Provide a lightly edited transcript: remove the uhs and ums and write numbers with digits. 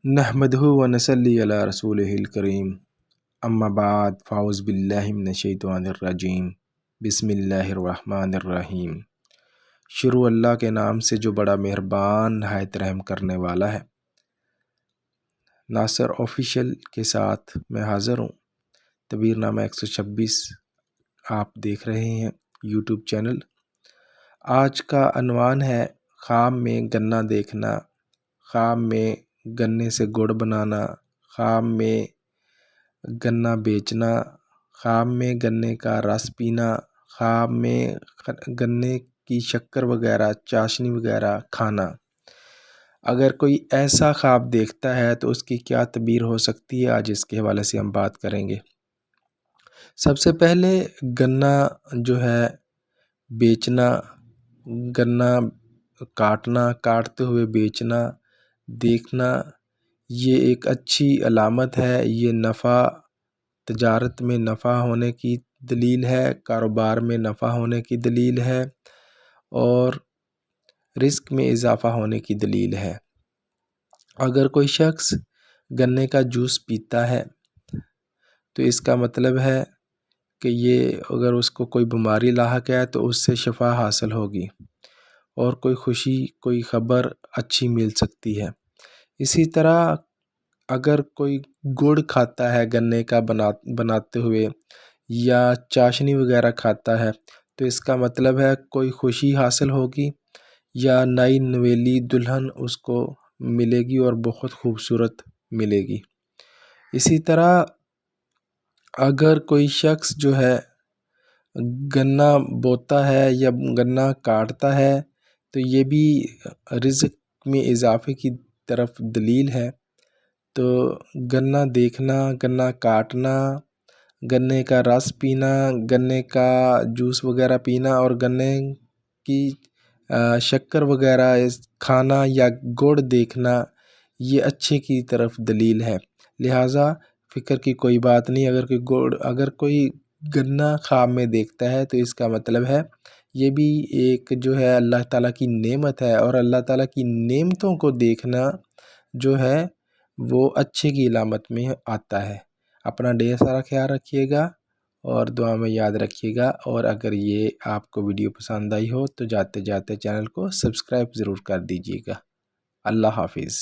نحمدہ و نصلی علی رسولہ الکریم، اما بعد فاعوذ باللہ من الشیطان الرجیم، بسم اللہ الرحمن الرحیم۔ شروع اللہ کے نام سے جو بڑا مہربان نہایت رحم کرنے والا ہے۔ ناصر آفیشیل کے ساتھ میں حاضر ہوں۔ تبیر نامہ 126 آپ دیکھ رہے ہیں یوٹیوب چینل۔ آج کا عنوان ہے خواب میں گنا دیکھنا، خواب میں گنے سے گڑ بنانا، خواب میں گنا بیچنا، خواب میں گنے کا رس پینا، خواب میں گنے کی شکر وغیرہ چاشنی وغیرہ کھانا۔ اگر کوئی ایسا خواب دیکھتا ہے تو اس کی کیا تعبیر ہو سکتی ہے، آج اس کے حوالے سے ہم بات کریں گے۔ سب سے پہلے گنا جو ہے بیچنا، گنا کاٹنا، کاٹتے ہوئے بیچنا، دیکھنا، یہ ایک اچھی علامت ہے۔ یہ نفع، تجارت میں نفع ہونے کی دلیل ہے، کاروبار میں نفع ہونے کی دلیل ہے اور رزق میں اضافہ ہونے کی دلیل ہے۔ اگر کوئی شخص گنے کا جوس پیتا ہے تو اس کا مطلب ہے کہ یہ اگر اس کو کوئی بیماری لاحق ہے تو اس سے شفا حاصل ہوگی اور کوئی خوشی، کوئی خبر اچھی مل سکتی ہے۔ اسی طرح اگر کوئی گڑ کھاتا ہے گنے کا بناتے ہوئے یا چاشنی وغیرہ کھاتا ہے تو اس کا مطلب ہے کوئی خوشی حاصل ہوگی یا نئی نویلی دلہن اس کو ملے گی اور بہت خوبصورت ملے گی۔ اسی طرح اگر کوئی شخص جو ہے گنا بوتا ہے یا گنا کاٹتا ہے تو یہ بھی رزق میں اضافے کی طرف دلیل ہے۔ تو گنا دیکھنا، گنا کاٹنا، گنے کا رس پینا، گنے کا جوس وغیرہ پینا اور گنے کی شکر وغیرہ کھانا یا گڑ دیکھنا، یہ اچھے کی طرف دلیل ہے۔ لہٰذا فکر کی کوئی بات نہیں۔ اگر کوئی گنا خواب میں دیکھتا ہے تو اس کا مطلب ہے یہ بھی ایک جو ہے اللہ تعالیٰ کی نعمت ہے، اور اللہ تعالیٰ کی نعمتوں کو دیکھنا جو ہے وہ اچھے کی علامت میں آتا ہے۔ اپنا ڈھیر سارا خیال رکھیے گا اور دعا میں یاد رکھیے گا، اور اگر یہ آپ کو ویڈیو پسند آئی ہو تو جاتے جاتے چینل کو سبسکرائب ضرور کر دیجیے گا۔ اللہ حافظ۔